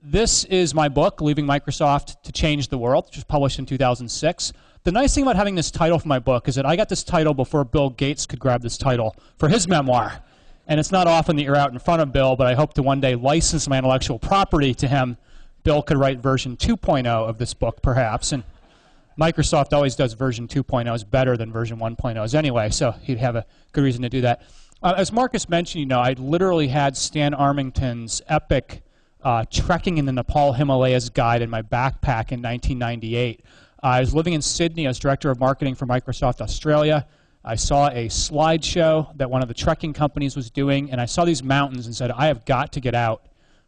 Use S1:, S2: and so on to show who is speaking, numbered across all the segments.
S1: This is my book, Leaving Microsoft to Change the World, which was published in 2006. The nice thing about having this title for my book is that I got this title before Bill Gates could grab this title for his memoir. And it's not often that you're out in front of Bill, but I hope to one day license my intellectual property to him. Bill could write version 2.0 of this book, perhaps. And Microsoft always does version 2.0s better than version 1.0s anyway, so he'd have a good reason to do that. As Marcus mentioned, I literally had Stan Armington's epic trekking in the Nepal Himalayas guide in my backpack in 1998. I was living in Sydney. I was director of marketing for Microsoft Australia. I saw a slideshow that one of the trekking companies was doing, and I saw these mountains and said, I have got to get out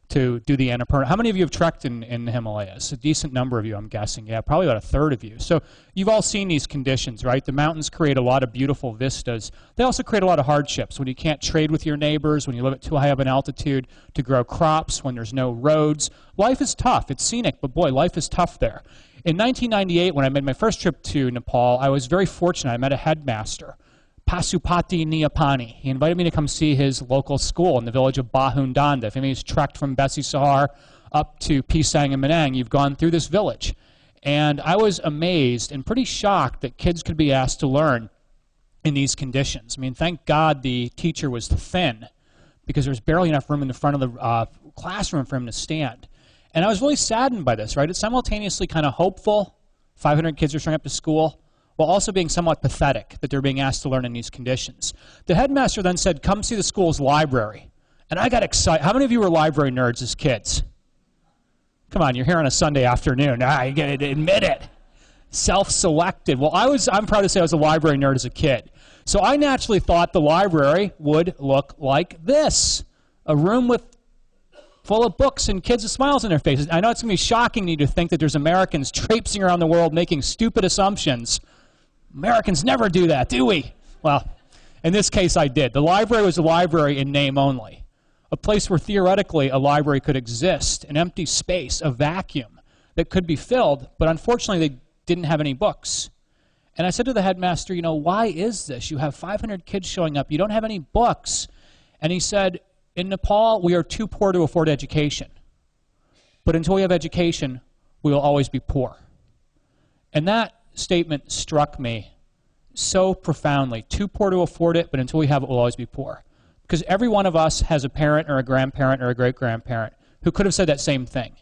S1: to do the Annapurna. How many of you have trekked in the Himalayas? A decent number of you, I'm guessing. Yeah, probably about a third of you. So you've all seen these conditions, right? The mountains create a lot of beautiful vistas. They also create a lot of hardships when you can't trade with your neighbors, when you live at too high of an altitude to grow crops, when there's no roads. Life is tough. It's scenic, but boy, life is tough there. In 1998, when I made my first trip to Nepal, I was very fortunate. I met a headmaster, Pasupati Niyapani. He invited me to come see his local school in the village of Bahundanda. If anybody's trekked from Bessie Sahar up to Pisang and Manang, you've gone through this village. And I was amazed and pretty shocked that kids could be asked to learn in these conditions. I mean, thank God the teacher was thin, because there was barely enough room in the front of the classroom for him to stand. And I was really saddened by this, right? It's simultaneously kind of hopeful. 500 kids are showing up to school, while also being somewhat pathetic that they're being asked to learn in these conditions. The headmaster then said, come see the school's library. And I got excited. How many of you were library nerds as kids? Come on, you're here on a Sunday afternoon. You gotta admit it. Self-selected. Well, I'm proud to say I was a library nerd as a kid. So I naturally thought the library would look like this. A room full of books and kids with smiles on their faces. I know it's going to be shocking to you to think that there's Americans traipsing around the world making stupid assumptions. Americans never do that, do we? Well, in this case, I did. The library was a library in name only, a place where theoretically a library could exist, an empty space, a vacuum that could be filled, but unfortunately they didn't have any books. And I said to the headmaster, why is this? You have 500 kids showing up. You don't have any books. And he said, in Nepal, we are too poor to afford education. But until we have education, we will always be poor. And that statement struck me so profoundly. Too poor to afford it, but until we have it, we'll always be poor. Because every one of us has a parent or a grandparent or a great-grandparent who could have said that same thing.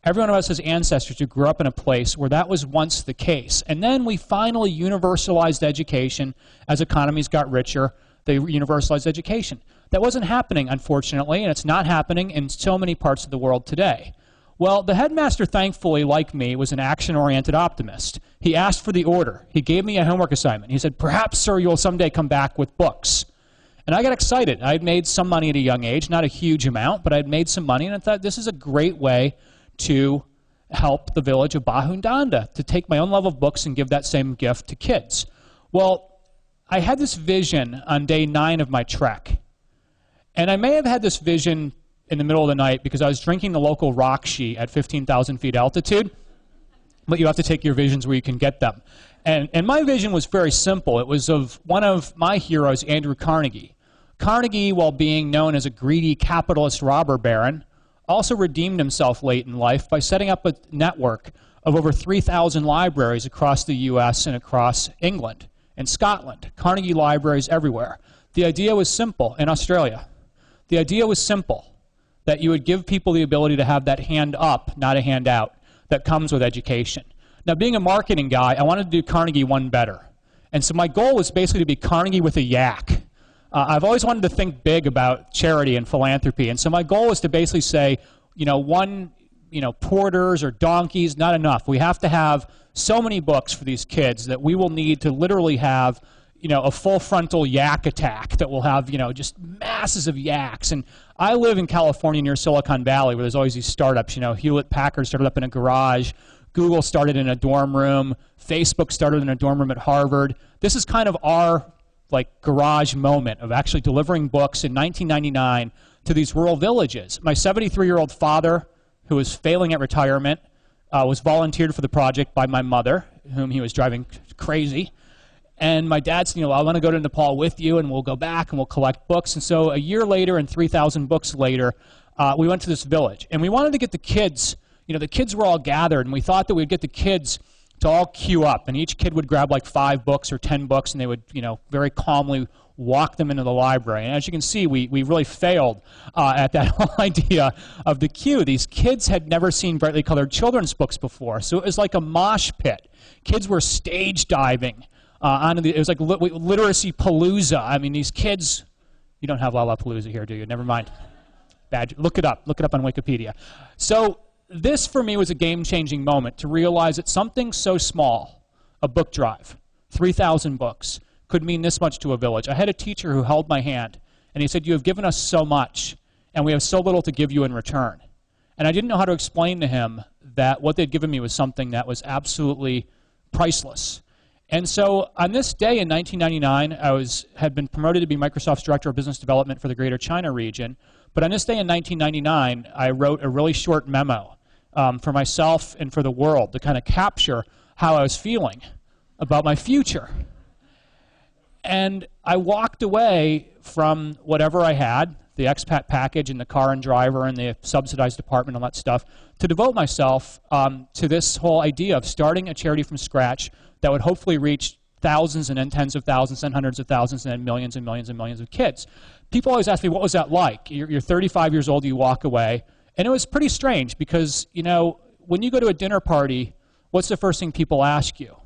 S1: Every one of us has ancestors who grew up in a place where that was once the case. And then we finally universalized education as economies got richer. They universalized education. That wasn't happening, unfortunately, and it's not happening in so many parts of the world today. Well, the headmaster, thankfully, like me, was an action-oriented optimist. He asked for the order. He gave me a homework assignment. He said, perhaps, sir, you'll someday come back with books. And I got excited. I had made some money at a young age, not a huge amount, but I had made some money, and I thought this is a great way to help the village of Bahundanda, to take my own love of books and give that same gift to kids. Well, I had this vision on day 9 of my trek. And I may have had this vision in the middle of the night because I was drinking the local Rockshi at 15,000 feet altitude. But you have to take your visions where you can get them. And my vision was very simple. It was of one of my heroes, Andrew Carnegie. Carnegie, while being known as a greedy capitalist robber baron, also redeemed himself late in life by setting up a network of over 3,000 libraries across the U.S. and across England and Scotland. Carnegie libraries everywhere. The idea was simple in Australia. The idea was simple, that you would give people the ability to have that hand up, not a hand out, that comes with education. Now, being a marketing guy, I wanted to do Carnegie one better. And so my goal was basically to be Carnegie with a yak. I've always wanted to think big about charity and philanthropy. And so my goal was to basically say, porters or donkeys, not enough. We have to have so many books for these kids that we will need to literally have a full frontal yak attack that will have, just masses of yaks. And I live in California near Silicon Valley where there's always these startups. Hewlett-Packard started up in a garage. Google started in a dorm room. Facebook started in a dorm room at Harvard. This is kind of our garage moment of actually delivering books in 1999 to these rural villages. My 73-year-old father, who was failing at retirement, was volunteered for the project by my mother, whom he was driving crazy. And my dad said, I want to go to Nepal with you, and we'll go back and we'll collect books. And so a year later and 3,000 books later, we went to this village. And we wanted to get the kids, the kids were all gathered, and we thought that we'd get the kids to all queue up. And each kid would grab like 5 books or 10 books, and they would, very calmly walk them into the library. And as you can see, we really failed at that whole idea of the queue. These kids had never seen brightly colored children's books before, so it was like a mosh pit. Kids were stage diving it was like literacy palooza. I mean, these kids, you don't have Lollapalooza here, do you? Never mind. Look it up on Wikipedia. So this, for me, was a game-changing moment to realize that something so small, a book drive, 3,000 books, could mean this much to a village. I had a teacher who held my hand, and he said, "You have given us so much, and we have so little to give you in return." And I didn't know how to explain to him that what they'd given me was something that was absolutely priceless. And so on this day in 1999, I had been promoted to be Microsoft's Director of Business Development for the Greater China region. But on this day in 1999, I wrote a really short memo for myself and for the world to kind of capture how I was feeling about my future. And I walked away from whatever I had, the expat package and the car and driver and the subsidized apartment and all that stuff, to devote myself to this whole idea of starting a charity from scratch that would hopefully reach thousands and then tens of thousands and hundreds of thousands and then millions and millions and millions of kids. People always ask me, what was that like? You're 35 years old, you walk away. And it was pretty strange because, when you go to a dinner party, what's the first thing people ask you?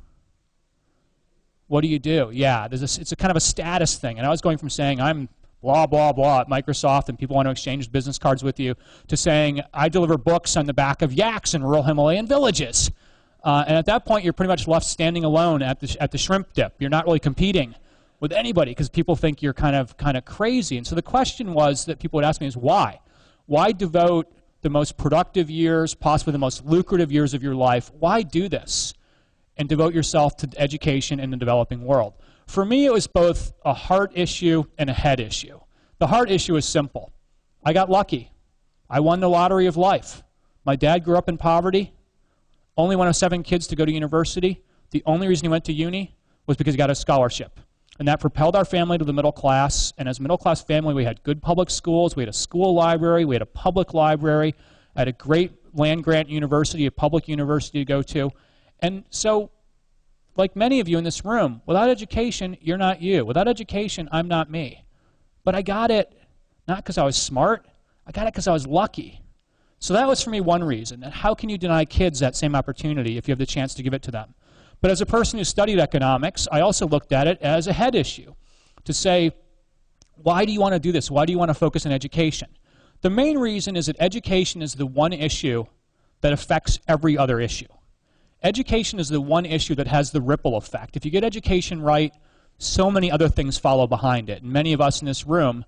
S1: What do you do? Yeah, it's a kind of a status thing. And I was going from saying I'm blah, blah, blah at Microsoft and people want to exchange business cards with you to saying I deliver books on the back of yaks in rural Himalayan villages. And at that point, you're pretty much left standing alone at the shrimp dip. You're not really competing with anybody because people think you're kind of crazy. And so the question was that people would ask me is why? Why devote the most productive years, possibly the most lucrative years of your life? Why do this? And devote yourself to education in the developing world. For me, it was both a heart issue and a head issue. The heart issue is simple. I got lucky. I won the lottery of life. My dad grew up in poverty, only one of 7 kids to go to university. The only reason he went to uni was because he got a scholarship. And that propelled our family to the middle class. And as a middle class family, we had good public schools. We had a school library. We had a public library. I had a great land-grant university, a public university to go to. And so, like many of you in this room, without education, you're not you. Without education, I'm not me. But I got it not because I was smart. I got it because I was lucky. So that was for me one reason. And how can you deny kids that same opportunity if you have the chance to give it to them? But as a person who studied economics, I also looked at it as a head issue to say, why do you want to do this? Why do you want to focus on education? The main reason is that education is the one issue that affects every other issue. Education is the one issue that has the ripple effect. If you get education right, so many other things follow behind it. And many of us in this room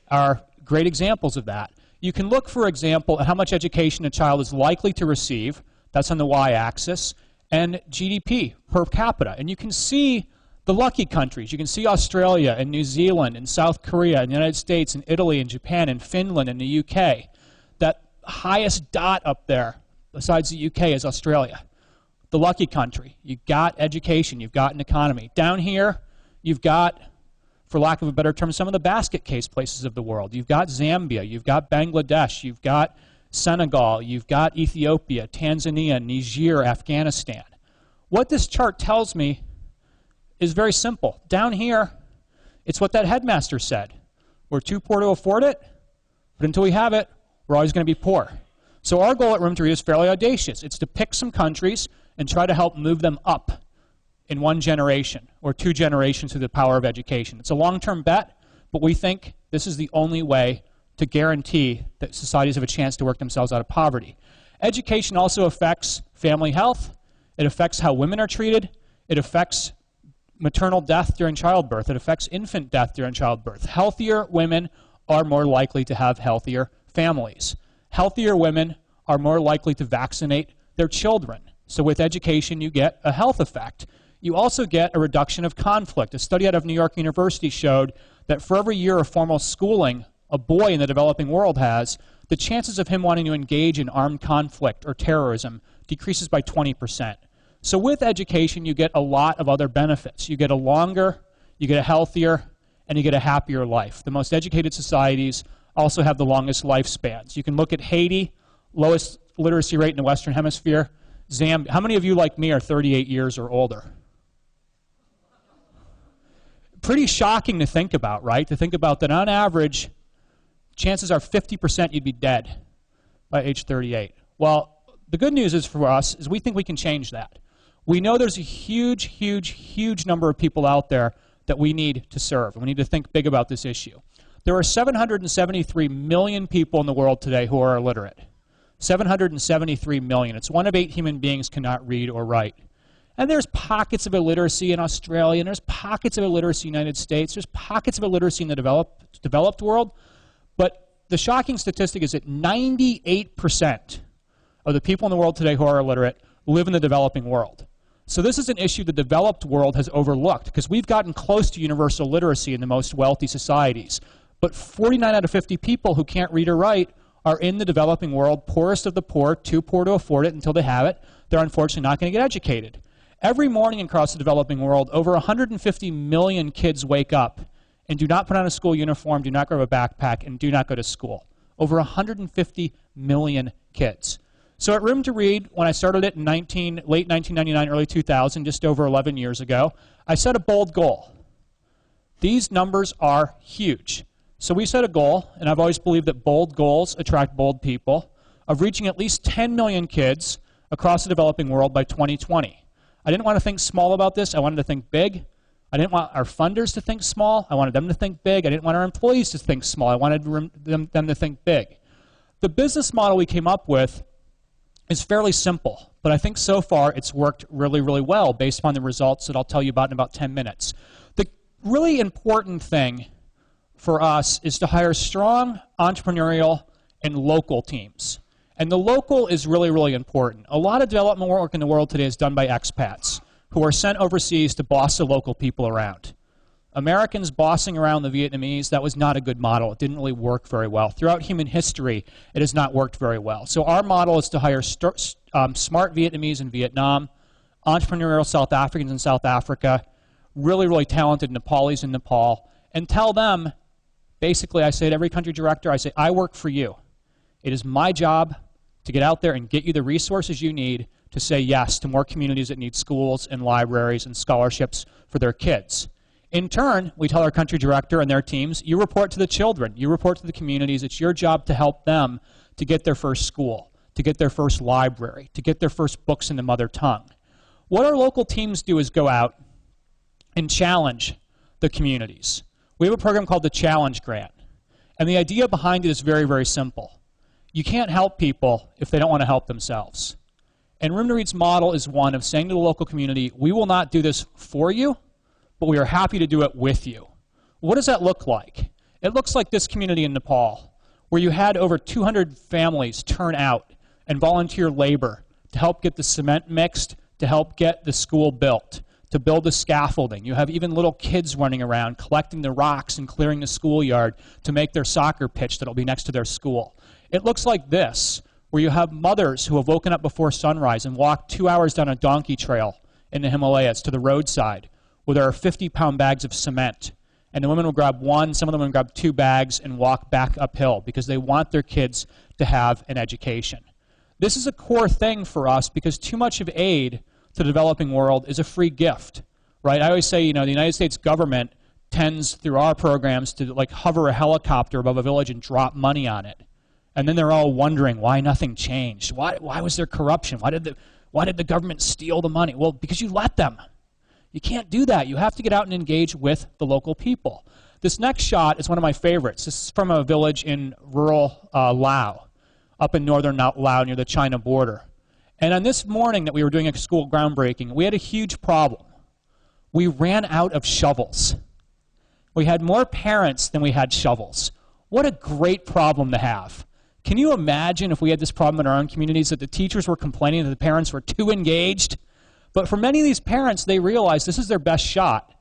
S1: are great examples of that. You can look, for example, at how much education a child is likely to receive. That's on the y-axis. And GDP per capita. And you can see the lucky countries. You can see Australia and New Zealand and South Korea and the United States and Italy and Japan and Finland and the UK. That highest dot up there, besides the UK, is Australia. The lucky country. You've got education. You've got an economy. Down here, you've got, for lack of a better term, some of the basket case places of the world. You've got Zambia. You've got Bangladesh. You've got Senegal. You've got Ethiopia, Tanzania, Niger, Afghanistan. What this chart tells me is very simple. Down here, it's what that headmaster said. We're too poor to afford it, but until we have it, we're always going to be poor. So our goal at Room to Read is fairly audacious. It's to pick some countries and try to help move them up in one generation or 2 generations through the power of education. It's a long-term bet, but we think this is the only way to guarantee that societies have a chance to work themselves out of poverty. Education also affects family health. It affects how women are treated. It affects maternal death during childbirth. It affects infant death during childbirth. Healthier women are more likely to have healthier families. Healthier women are more likely to vaccinate their children. So with education, you get a health effect. You also get a reduction of conflict. A study out of New York University showed that for every year of formal schooling a boy in the developing world has, the chances of him wanting to engage in armed conflict or terrorism decreases by 20%. So with education, you get a lot of other benefits. You get a longer, you get a healthier, and you get a happier life. The most educated societies also have the longest lifespans. You can look at Haiti, lowest literacy rate in the Western Hemisphere. Zambia. How many of you, like me, are 38 years or older? Pretty shocking to think about, right? To think about that on average, chances are 50% you'd be dead by age 38. Well, the good news is for us is we think we can change that. We know there's a huge, huge, huge number of people out there that we need to serve, and we need to think big about this issue. There are 773 million people in the world today who are illiterate. 773 million. It's 1 of 8 human beings cannot read or write. And there's pockets of illiteracy in Australia, and there's pockets of illiteracy in the United States. There's pockets of illiteracy in the developed world. But the shocking statistic is that 98% of the people in the world today who are illiterate live in the developing world. So this is an issue the developed world has overlooked, because we've gotten close to universal literacy in the most wealthy societies. But 49 out of 50 people who can't read or write are in the developing world, poorest of the poor, too poor to afford it until they have it. They're unfortunately not going to get educated. Every morning across the developing world, over 150 million kids wake up and do not put on a school uniform, do not grab a backpack, and do not go to school. Over 150 million kids. So at Room to Read, when I started it in late 1999, early 2000, just over 11 years ago, I set a bold goal. These numbers are huge. So we set a goal, and I've always believed that bold goals attract bold people, of reaching at least 10 million kids across the developing world by 2020. I didn't want to think small about this. I wanted to think big. I didn't want our funders to think small. I wanted them to think big. I didn't want our employees to think small. I wanted them to think big. The business model we came up with is fairly simple, but I think so far it's worked really, really well based upon the results that I'll tell you about in about 10 minutes. The really important thing for us is to hire strong entrepreneurial and local teams. And the local is really, really important. A lot of development work in the world today is done by expats who are sent overseas to boss the local people around. Americans bossing around the Vietnamese, that was not a good model. It didn't really work very well. Throughout human history, it has not worked very well. So our model is to hire smart Vietnamese in Vietnam, entrepreneurial South Africans in South Africa, really, really talented Nepalis in Nepal, and tell them, basically I say to every country director, I say, I work for you. It is my job to get out there and get you the resources you need to say yes to more communities that need schools and libraries and scholarships for their kids. In turn, we tell our country director and their teams, you report to the children, you report to the communities. It's your job to help them to get their first school, to get their first library, to get their first books in the mother tongue. What our local teams do is go out and challenge the communities. We have a program called the Challenge Grant. And the idea behind it is very, very simple. You can't help people if they don't want to help themselves. And Room to Read's model is one of saying to the local community, we will not do this for you, but we are happy to do it with you. What does that look like? It looks like this community in Nepal, where you had over 200 families turn out and volunteer labor to help get the cement mixed, to help get the school built, to build the scaffolding. You have even little kids running around collecting the rocks and clearing the schoolyard to make their soccer pitch that'll be next to their school. It looks like this, where you have mothers who have woken up before sunrise and walked 2 hours down a donkey trail in the Himalayas to the roadside, where there are 50-pound bags of cement. And the women will grab one, some of them will grab 2 bags and walk back uphill because they want their kids to have an education. This is a core thing for us because too much of aid to the developing world is a free gift, right? I always say, the United States government tends, through our programs, to like hover a helicopter above a village and drop money on it. And then they're all wondering why nothing changed. Why was there corruption? Why did the government steal the money? Well, because you let them. You can't do that. You have to get out and engage with the local people. This next shot is one of my favorites. This is from a village in rural Laos, up in northern Laos near the China border. And on this morning that we were doing a school groundbreaking, we had a huge problem. We ran out of shovels. We had more parents than we had shovels. What a great problem to have. Can you imagine if we had this problem in our own communities, that the teachers were complaining that the parents were too engaged? But for many of these parents, they realize this is their best shot.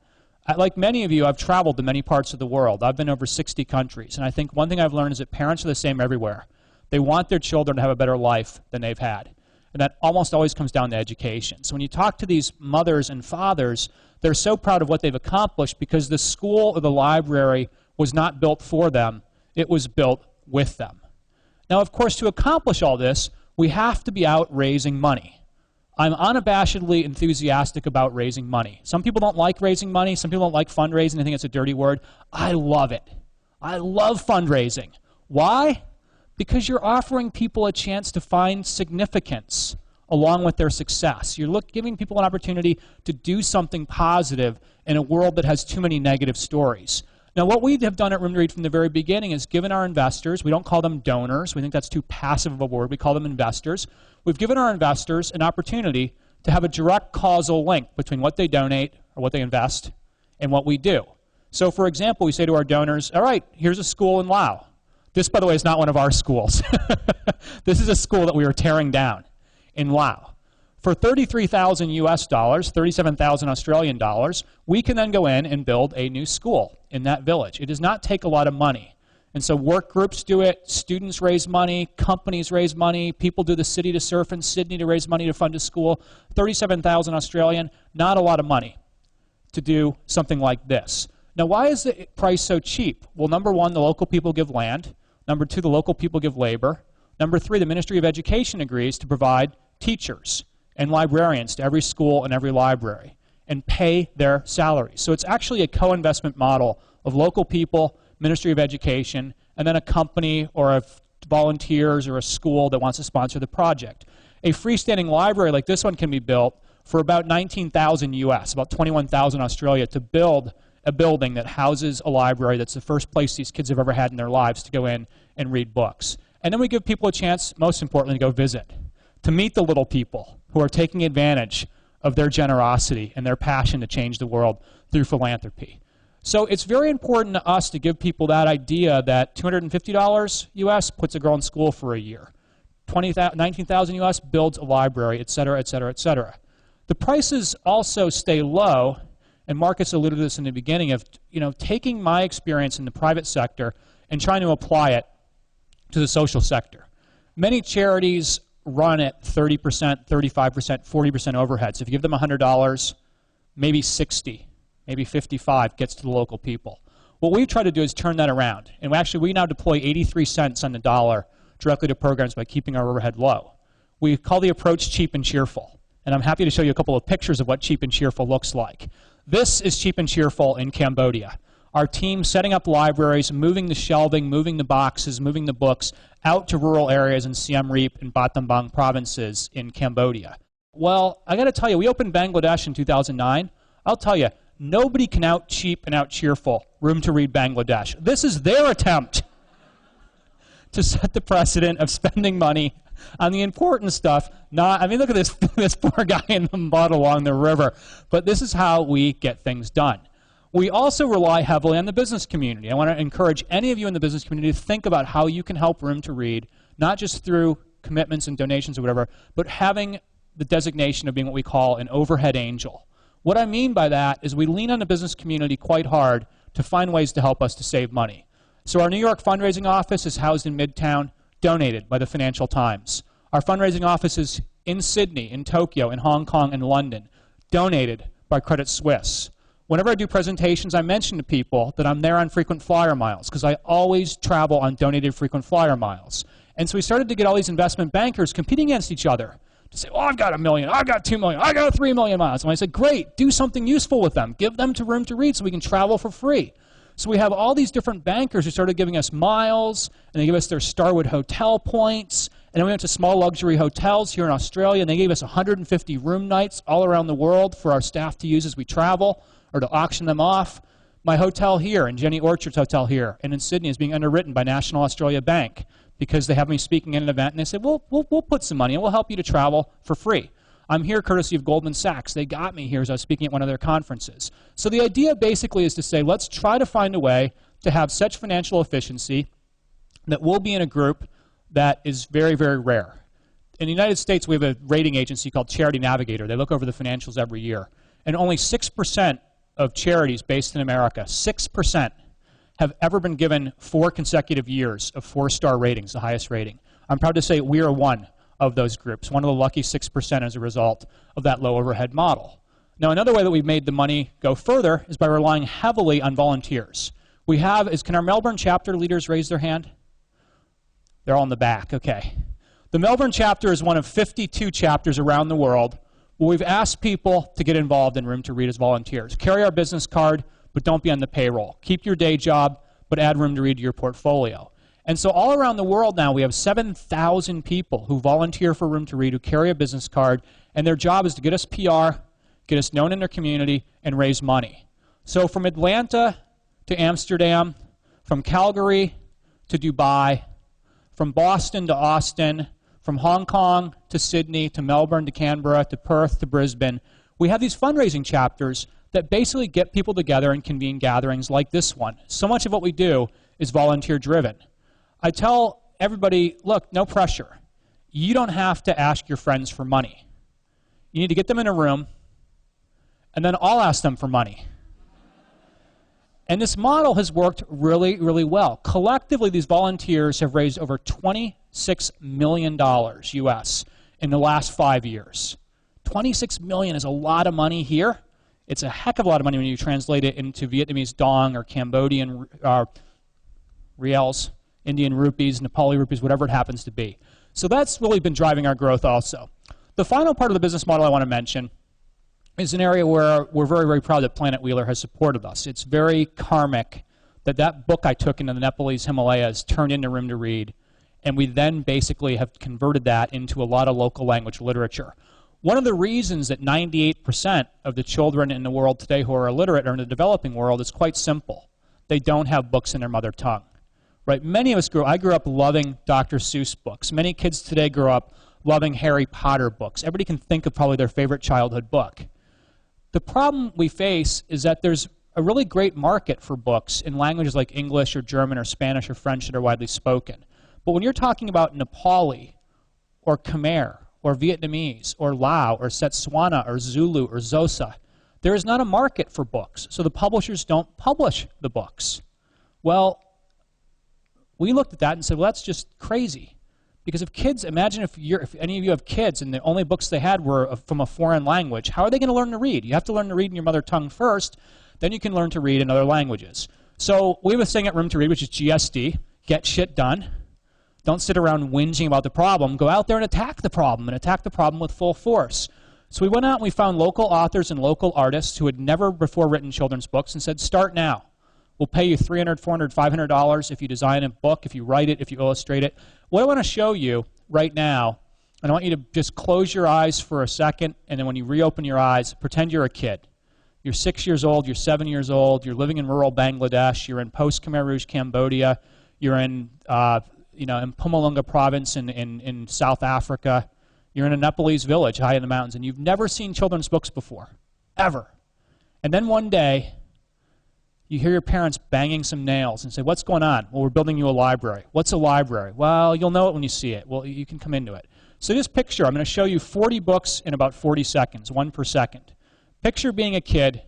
S1: Like many of you, I've traveled to many parts of the world. I've been over 60 countries. And I think one thing I've learned is that parents are the same everywhere. They want their children to have a better life than they've had. And that almost always comes down to education. So when you talk to these mothers and fathers, they're so proud of what they've accomplished because the school or the library was not built for them. It was built with them. Now, of course, to accomplish all this, we have to be out raising money. I'm unabashedly enthusiastic about raising money. Some people don't like raising money. Some people don't like fundraising. They think it's a dirty word. I love it. I love fundraising. Why? Because you're offering people a chance to find significance along with their success. You're giving people an opportunity to do something positive in a world that has too many negative stories. Now, what we have done at Room to Read from the very beginning is given our investors, we don't call them donors, we think that's too passive of a word, we call them investors. We've given our investors an opportunity to have a direct causal link between what they donate or what they invest and what we do. So, for example, we say to our donors, all right, here's a school in Laos. This, by the way, is not one of our schools. This is a school that we are tearing down in Laos. For 33,000 US dollars, 37,000 Australian dollars, we can then go in and build a new school in that village. It does not take a lot of money. And so work groups do it, students raise money, companies raise money, people do the City to Surf in Sydney to raise money to fund a school. 37,000 Australian, not a lot of money to do something like this. Now, why is the price so cheap? Well, number one, the local people give land. Number two, the local people give labor. Number three, the Ministry of Education agrees to provide teachers and librarians to every school and every library and pay their salaries. So it's actually a co-investment model of local people, Ministry of Education, and then a company or volunteers or a school that wants to sponsor the project. A freestanding library like this one can be built for about 19,000 US, about 21,000 Australia, to build a building that houses a library that's the first place these kids have ever had in their lives to go in and read books. And then we give people a chance, most importantly, to go visit, to meet the little people who are taking advantage of their generosity and their passion to change the world through philanthropy. So it's very important to us to give people that idea that $250 US puts a girl in school for a year. 19,000 US builds a library, et cetera, et cetera, et cetera. The prices also stay low, and Marcus alluded to this in the beginning, of taking my experience in the private sector and trying to apply it to the social sector. Many charities run at 30%, 35%, 40% overhead. So if you give them $100, maybe 60, maybe 55 gets to the local people. What we've tried to do is turn that around. And we now deploy 83 cents on the dollar directly to programs by keeping our overhead low. We call the approach cheap and cheerful. And I'm happy to show you a couple of pictures of what cheap and cheerful looks like. This is cheap and cheerful in Cambodia. Our team setting up libraries, moving the shelving, moving the boxes, moving the books out to rural areas in Siem Reap and Battambang provinces in Cambodia. Well, I got to tell you, we opened Bangladesh in 2009. I'll tell you, nobody can out cheap and out cheerful Room to Read Bangladesh. This is their attempt to set the precedent of spending money on the important stuff. Look at this poor guy in the mud along the river. But this is how we get things done. We also rely heavily on the business community. I want to encourage any of you in the business community to think about how you can help Room to Read, not just through commitments and donations or whatever, but having the designation of being what we call an overhead angel. What I mean by that is we lean on the business community quite hard to find ways to help us to save money. So our New York fundraising office is housed in Midtown, donated by the Financial Times. Our fundraising office is in Sydney, in Tokyo, in Hong Kong, and London, donated by Credit Suisse. Whenever I do presentations, I mention to people that I'm there on frequent flyer miles, because I always travel on donated frequent flyer miles. And so we started to get all these investment bankers competing against each other to say, oh, I've got 1 million, I've got 2 million, I've got 3 million miles. And I said, great, do something useful with them. Give them to Room to Read so we can travel for free. So we have all these different bankers who started giving us miles, and they give us their Starwood hotel points, and then we went to small luxury hotels here in Australia, and they gave us 150 room nights all around the world for our staff to use as we travel, or to auction them off. My hotel here, in Jenny Orchard's hotel here, and in Sydney, is being underwritten by National Australia Bank because they have me speaking at an event, and they said, we'll put some money, and we'll help you to travel for free. I'm here courtesy of Goldman Sachs. They got me here as I was speaking at one of their conferences. So the idea basically is to say, let's try to find a way to have such financial efficiency that we'll be in a group that is very, very rare. In the United States, we have a rating agency called Charity Navigator. They look over the financials every year. And only 6% of charities based in America, 6%, have ever been given 4 consecutive years of 4-star ratings, the highest rating. I'm proud to say we are one of those groups, one of the lucky 6% as a result of that low overhead model. Now, another way that we've made the money go further is by relying heavily on volunteers. Can our Melbourne chapter leaders raise their hand? They're all in the back, okay. The Melbourne chapter is one of 52 chapters around the world where we've asked people to get involved in Room to Read as volunteers. Carry our business card, but don't be on the payroll. Keep your day job, but add Room to Read to your portfolio. And so all around the world now, we have 7,000 people who volunteer for Room to Read, who carry a business card, and their job is to get us PR, get us known in their community, and raise money. So from Atlanta to Amsterdam, from Calgary to Dubai, from Boston to Austin, from Hong Kong to Sydney to Melbourne to Canberra to Perth to Brisbane, we have these fundraising chapters that basically get people together and convene gatherings like this one. So much of what we do is volunteer-driven. I tell everybody, look, no pressure. You don't have to ask your friends for money. You need to get them in a room, and then I'll ask them for money. And this model has worked really, really well. Collectively, these volunteers have raised over $26 million US in the last 5 years. $26 million is a lot of money here. It's a heck of a lot of money when you translate it into Vietnamese dong or Cambodian reals, Indian rupees, Nepali rupees, whatever it happens to be. So that's really been driving our growth also. The final part of the business model I want to mention is an area where we're very, very proud that Planet Wheeler has supported us. It's very karmic that that book I took into the Nepalese Himalayas turned into Room to Read, and we then basically have converted that into a lot of local language literature. One of the reasons that 98% of the children in the world today who are illiterate are in the developing world is quite simple. They don't have books in their mother tongue. Right? Many of us I grew up loving Dr. Seuss books. Many kids today grow up loving Harry Potter books. Everybody can think of probably their favorite childhood book. The problem we face is that there's a really great market for books in languages like English or German or Spanish or French that are widely spoken. But when you're talking about Nepali or Khmer or Vietnamese or Lao or Setswana or Zulu or Xhosa, there is not a market for books, so the publishers don't publish the books. Well, we looked at that and said, well, that's just crazy. Because if kids, imagine if any of you have kids and the only books they had were from a foreign language, how are they going to learn to read? You have to learn to read in your mother tongue first, then you can learn to read in other languages. So we have a thing at Room to Read, which is GSD, get shit done. Don't sit around whinging about the problem. Go out there and attack the problem with full force. So we went out and we found local authors and local artists who had never before written children's books and said, start now. We'll pay you $300, $400, $500 if you design a book, if you write it, if you illustrate it. What I want to show you right now, and I want you to just close your eyes for a second, and then when you reopen your eyes, pretend you're a kid. You're 6 years old, you're 7 years old, you're living in rural Bangladesh, you're in post-Khmer Rouge Cambodia, you're in Mpumalanga province in South Africa, you're in a Nepalese village high in the mountains, and you've never seen children's books before, ever. And then one day, you hear your parents banging some nails and say, what's going on? Well, we're building you a library. What's a library? Well, you'll know it when you see it. Well, you can come into it. So this picture, I'm going to show you 40 books in about 40 seconds, one per second. Picture being a kid,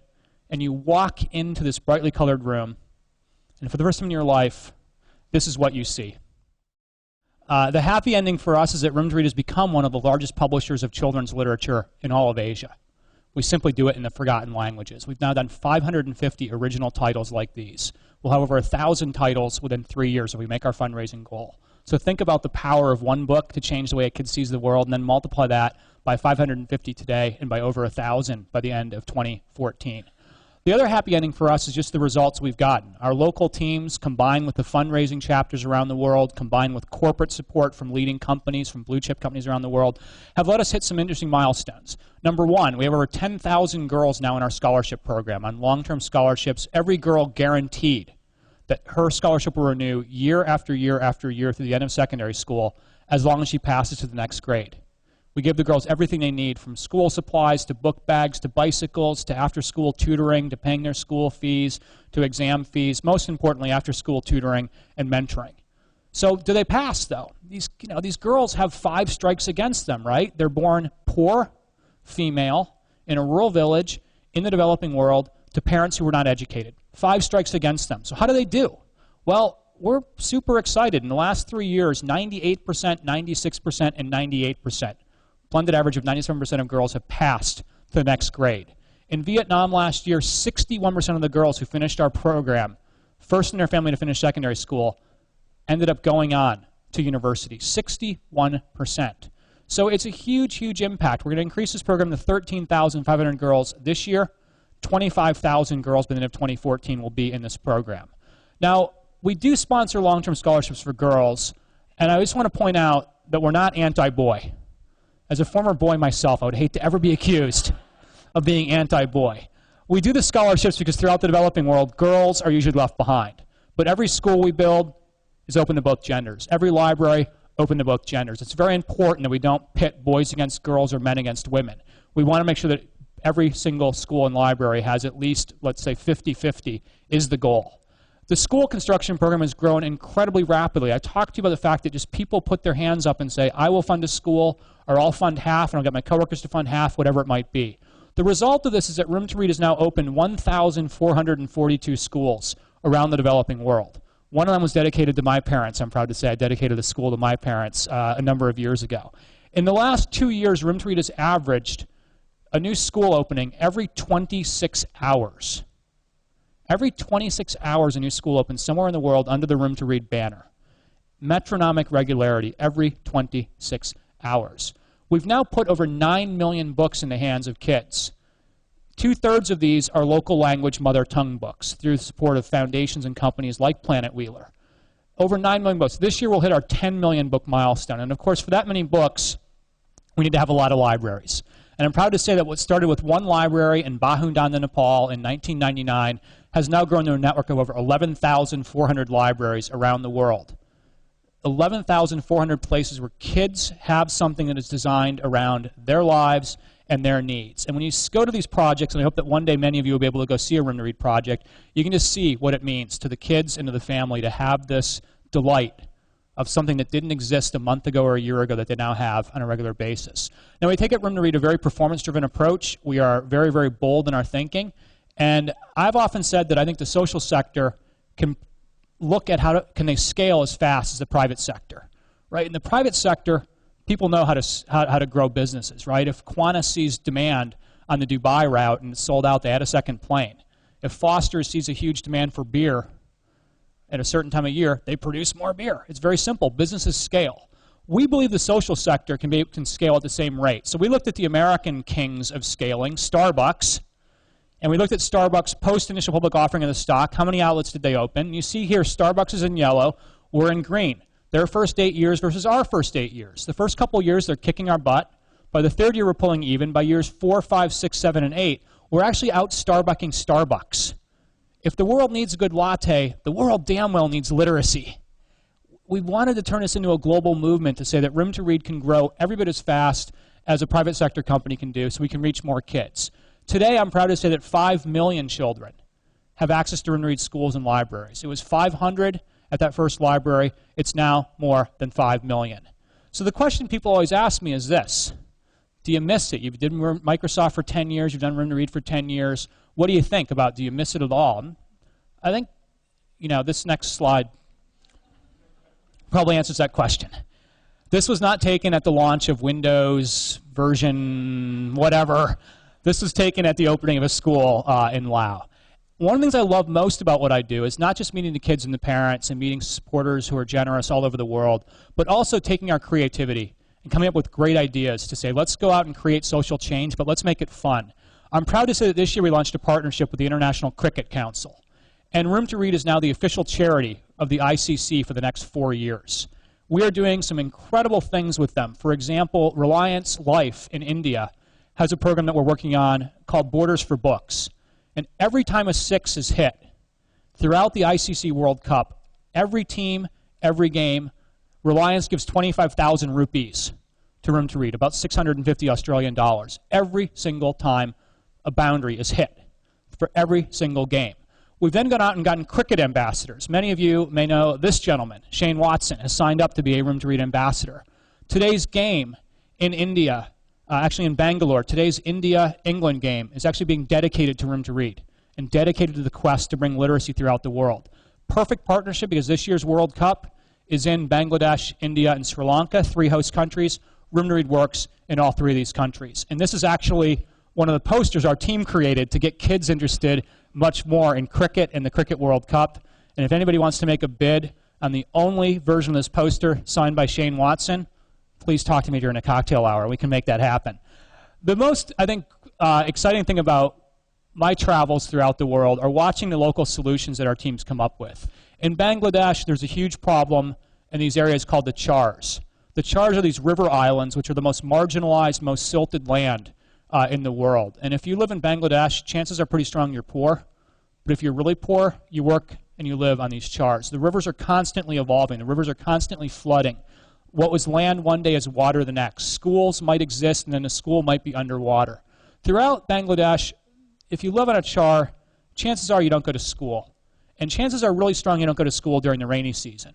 S1: and you walk into this brightly colored room, and for the first time in your life, this is what you see. The happy ending for us is that Room to Read has become one of the largest publishers of children's literature in all of Asia. We simply do it in the forgotten languages. We've now done 550 original titles like these. We'll have over 1,000 titles within 3 years if we make our fundraising goal. So think about the power of one book to change the way a kid sees the world, and then multiply that by 550 today and by over 1,000 by the end of 2014. The other happy ending for us is just the results we've gotten. Our local teams, combined with the fundraising chapters around the world, combined with corporate support from leading companies, from blue chip companies around the world, have let us hit some interesting milestones. Number one, we have over 10,000 girls now in our scholarship program on long-term scholarships. Every girl guaranteed that her scholarship will renew year after year after year through the end of secondary school as long as she passes to the next grade. We give the girls everything they need, from school supplies to book bags to bicycles to after-school tutoring to paying their school fees to exam fees, most importantly after-school tutoring and mentoring. So do they pass, though? These girls have 5 strikes against them, right? They're born poor, female, in a rural village, in the developing world, to parents who were not educated. 5 strikes against them. So how do they do? Well, we're super excited. In the last 3 years, 98%, 96%, and 98%. Blended average of 97% of girls have passed to the next grade. In Vietnam last year, 61% of the girls who finished our program first in their family to finish secondary school, ended up going on to university, 61%. So it's a huge, huge impact. We're going to increase this program to 13,500 girls this year. 25,000 girls by the end of 2014 will be in this program. Now, we do sponsor long-term scholarships for girls, and I just want to point out that we're not anti-boy. As a former boy myself, I would hate to ever be accused of being anti-boy. We do the scholarships because throughout the developing world, girls are usually left behind. But every school we build is open to both genders. Every library, open to both genders. It's very important that we don't pit boys against girls or men against women. We want to make sure that every single school and library has at least, let's say, 50-50 is the goal. The school construction program has grown incredibly rapidly. I talked to you about the fact that just people put their hands up and say, I will fund a school, or I'll fund half, and I'll get my coworkers to fund half, whatever it might be. The result of this is that Room to Read is now open 1,442 schools around the developing world. One of them was dedicated to my parents. I'm proud to say I dedicated a school to my parents a number of years ago. In the last 2 years, Room to Read has averaged a new school opening every 26 hours. Every 26 hours, a new school opens somewhere in the world under the Room to Read banner. Metronomic regularity, every 26 hours. We've now put over 9 million books in the hands of kids. 2/3 of these are local language mother tongue books through the support of foundations and companies like Planet Wheeler. Over 9 million books. This year we'll hit our 10 million book milestone. And of course, for that many books, we need to have a lot of libraries. And I'm proud to say that what started with one library in Bahundanda, Nepal in 1999 has now grown to a network of over 11,400 libraries around the world. 11,400 places where kids have something that is designed around their lives and their needs. And when you go to these projects, and I hope that one day many of you will be able to go see a Room to Read project, you can just see what it means to the kids and to the family to have this delight of something that didn't exist a month ago or a year ago that they now have on a regular basis. Now, we take at Room to Read a very performance-driven approach. We are very, very bold in our thinking. And I've often said that I think the social sector can look at can they scale as fast as the private sector, right? In the private sector, people know how to grow businesses, right? If Qantas sees demand on the Dubai route and it's sold out, they add a second plane. If Foster's sees a huge demand for beer at a certain time of year, they produce more beer. It's very simple. Businesses scale. We believe the social sector can scale at the same rate. So we looked at the American kings of scaling, Starbucks, and we looked at Starbucks post-initial public offering of the stock. How many outlets did they open? You see here, Starbucks is in yellow. We're in green. Their first 8 years versus our first 8 years. The first couple years, they're kicking our butt. By the third year, we're pulling even. By years 4, 5, 6, 7, and 8, we're actually out-Starbucking Starbucks. If the world needs a good latte, the world damn well needs literacy. We wanted to turn this into a global movement to say that Room to Read can grow every bit as fast as a private sector company can do so we can reach more kids. Today, I'm proud to say that 5 million children have access to Room to Read schools and libraries. It was 500 at that first library. It's now more than 5 million. So the question people always ask me is this: do you miss it? You've done Microsoft for 10 years. You've done Room to Read for 10 years. What do you think about, do you miss it at all? I think, this next slide probably answers that question. This was not taken at the launch of Windows version whatever. This was taken at the opening of a school in Laos. One of the things I love most about what I do is not just meeting the kids and the parents and meeting supporters who are generous all over the world, but also taking our creativity and coming up with great ideas to say, let's go out and create social change, but let's make it fun. I'm proud to say that this year we launched a partnership with the International Cricket Council. And Room to Read is now the official charity of the ICC for the next 4 years. We are doing some incredible things with them. For example, Reliance Life in India has a program that we're working on called Borders for Books. And every time a 6 is hit, throughout the ICC World Cup, every team, every game, Reliance gives 25,000 rupees to Room to Read, about 650 Australian dollars, every single time a boundary is hit, for every single game. We've then gone out and gotten cricket ambassadors. Many of you may know this gentleman, Shane Watson, has signed up to be a Room to Read ambassador. Today's game in India, actually in Bangalore, today's India-England game is actually being dedicated to Room to Read and dedicated to the quest to bring literacy throughout the world. Perfect partnership because this year's World Cup is in Bangladesh, India, and Sri Lanka, 3 host countries. Room to Read works in all 3 of these countries. And this is actually one of the posters our team created to get kids interested much more in cricket and the Cricket World Cup. And if anybody wants to make a bid on the only version of this poster signed by Shane Watson, please talk to me during a cocktail hour. We can make that happen. The most, I think, exciting thing about my travels throughout the world are watching the local solutions that our teams come up with. In Bangladesh, there's a huge problem in these areas called the chars. The chars are these river islands, which are the most marginalized, most silted land in the world. And if you live in Bangladesh, chances are pretty strong you're poor. But if you're really poor, you work and you live on these chars. The rivers are constantly evolving. The rivers are constantly flooding. What was land one day is water the next. Schools might exist, and then the school might be underwater. Throughout Bangladesh, if you live on a char, chances are you don't go to school. And chances are really strong you don't go to school during the rainy season.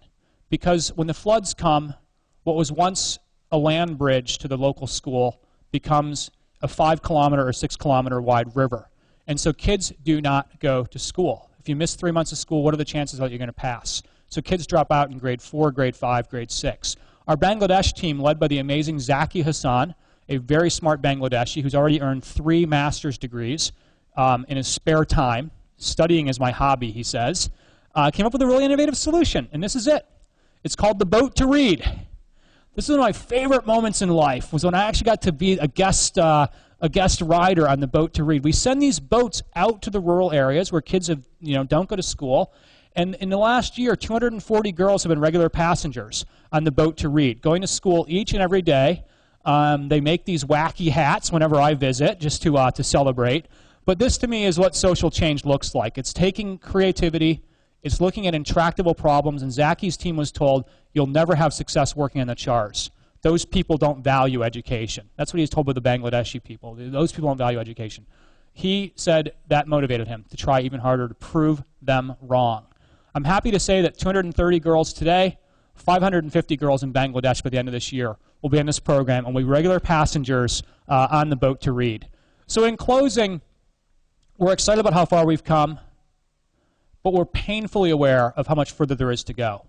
S1: Because when the floods come, what was once a land bridge to the local school becomes a 5-kilometer or 6-kilometer wide river. And so kids do not go to school. If you miss 3 months of school, what are the chances that you're going to pass? So kids drop out in grade 4, grade 5, grade 6. Our Bangladesh team, led by the amazing Zaki Hassan, a very smart Bangladeshi who's already earned 3 master's degrees in his spare time, studying is my hobby, he says, came up with a really innovative solution, and this is it. It's called the boat to read. This is one of my favorite moments in life, was when I actually got to be a guest rider on the boat to read. We send these boats out to the rural areas where kids don't go to school. And in the last year, 240 girls have been regular passengers on the boat to read, going to school each and every day. They make these wacky hats whenever I visit, just to celebrate. But this, to me, is what social change looks like. It's taking creativity, it's looking at intractable problems, and Zaki's team was told, you'll never have success working on the chars. Those people don't value education. That's what he was told by the Bangladeshi people. Those people don't value education. He said that motivated him to try even harder to prove them wrong. I'm happy to say that 230 girls today, 550 girls in Bangladesh by the end of this year will be in this program and will be regular passengers on the boat to read. So in closing, we're excited about how far we've come, but we're painfully aware of how much further there is to go.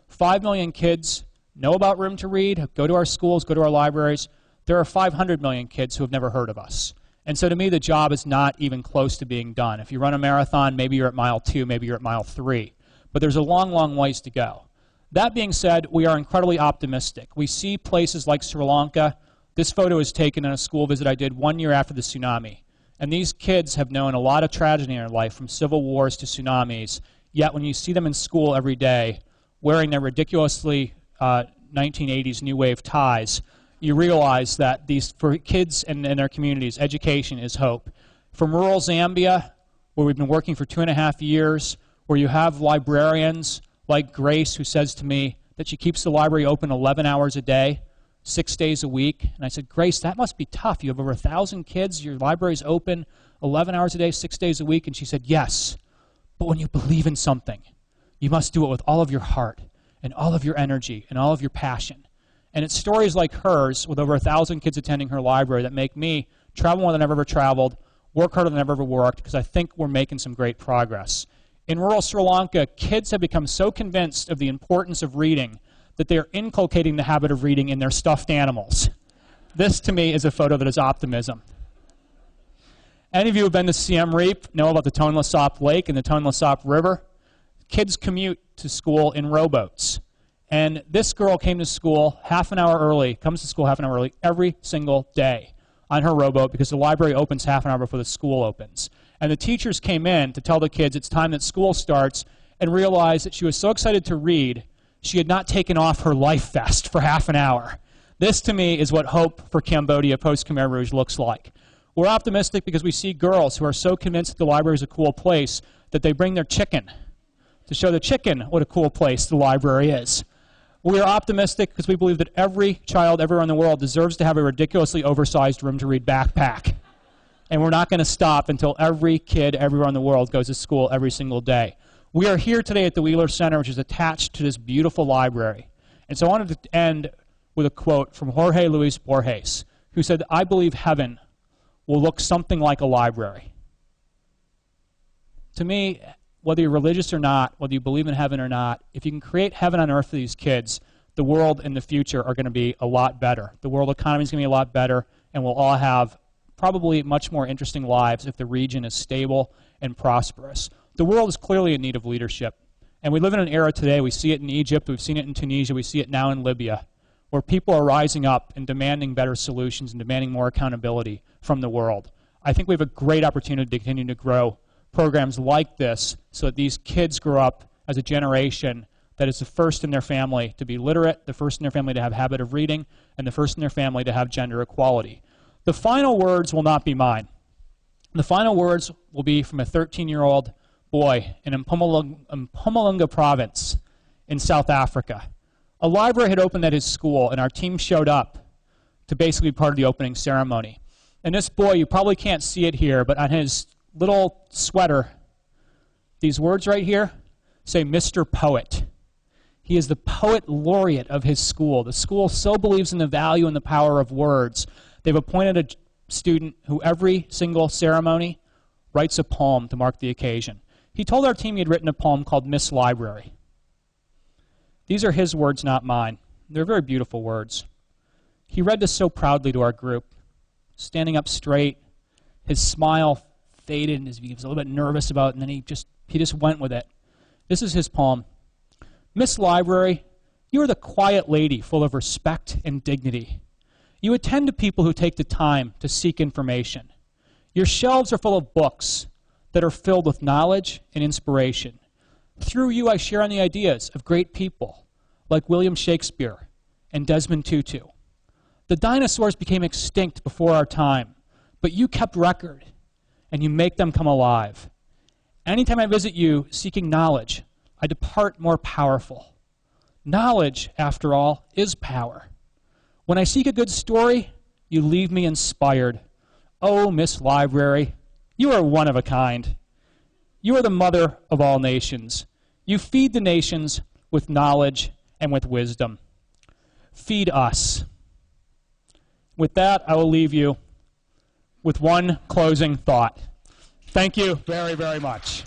S1: 5 million kids know about Room to Read, go to our schools, go to our libraries. There are 500 million kids who have never heard of us. And so to me, the job is not even close to being done. If you run a marathon, maybe you're at mile 2, maybe you're at mile 3. But there's a long, long ways to go. That being said, we are incredibly optimistic. We see places like Sri Lanka. This photo is taken in a school visit I did 1 year after the tsunami. And these kids have known a lot of tragedy in their life, from civil wars to tsunamis. Yet when you see them in school every day, wearing their ridiculously 1980s new wave ties, you realize that for kids and their communities, education is hope. From rural Zambia, where we've been working for 2.5 years, where you have librarians like Grace, who says to me that she keeps the library open 11 hours a day, 6 days a week. And I said, Grace, that must be tough. You have over 1,000 kids, your library's open 11 hours a day, 6 days a week. And she said, yes, but when you believe in something, you must do it with all of your heart and all of your energy and all of your passion. And it's stories like hers, with over 1,000 kids attending her library, that make me travel more than I've ever traveled, work harder than I've ever worked, because I think we're making some great progress. In rural Sri Lanka, kids have become so convinced of the importance of reading that they are inculcating the habit of reading in their stuffed animals. This, to me, is a photo that is optimism. Any of you who have been to Siem Reap know about the Tonle Sap Lake and the Tonle Sap River? Kids commute to school in rowboats. And this girl came to school half an hour early, comes to school half an hour early every single day on her rowboat, because the library opens half an hour before the school opens. And the teachers came in to tell the kids it's time that school starts, and realized that she was so excited to read, she had not taken off her life vest for half an hour. This, to me, is what hope for Cambodia post-Khmer Rouge looks like. We're optimistic because we see girls who are so convinced that the library is a cool place that they bring their chicken to show the chicken what a cool place the library is. We are optimistic because we believe that every child everywhere in the world deserves to have a ridiculously oversized Room to Read backpack. And we're not going to stop until every kid everywhere in the world goes to school every single day. We are here today at the Wheeler Center, which is attached to this beautiful library. And so I wanted to end with a quote from Jorge Luis Borges, who said, I believe heaven will look something like a library. To me, whether you're religious or not, whether you believe in heaven or not, if you can create heaven on earth for these kids, the world and the future are going to be a lot better. The world economy is going to be a lot better, and we'll all have probably much more interesting lives if the region is stable and prosperous. The world is clearly in need of leadership, And we live in an era today, we see it in Egypt, we've seen it in Tunisia, we see it now in Libya, where people are rising up and demanding better solutions and demanding more accountability from the world. I think we have a great opportunity to continue to grow programs like this so that these kids grow up as a generation that is the first in their family to be literate, the first in their family to have habit of reading, and the first in their family to have gender equality. The final words will not be mine. The final words will be from a 13-year-old boy in Mpumalanga province in South Africa. A library had opened at his school, and our team showed up to basically be part of the opening ceremony. And this boy, you probably can't see it here, but on his little sweater, these words right here say Mr. Poet. He is the poet laureate of his school. The school so believes in the value and the power of words, they've appointed a student who every single ceremony writes a poem to mark the occasion. He told our team he had written a poem called Miss Library. These are his words, not mine. They're very beautiful words. He read this so proudly to our group, standing up straight. His smile faded, and he was a little bit nervous about it, and then he just went with it. This is his poem. Miss Library, you are the quiet lady full of respect and dignity. You attend to people who take the time to seek information. Your shelves are full of books that are filled with knowledge and inspiration. Through you, I share on the ideas of great people like William Shakespeare and Desmond Tutu. The dinosaurs became extinct before our time, but you kept record, and you make them come alive. Anytime I visit you seeking knowledge, I depart more powerful. Knowledge, after all, is power. When I seek a good story, you leave me inspired. Oh, Miss Library, you are one of a kind. You are the mother of all nations. You feed the nations with knowledge and with wisdom. Feed us. With that, I will leave you with one closing thought. Thank you very, very much.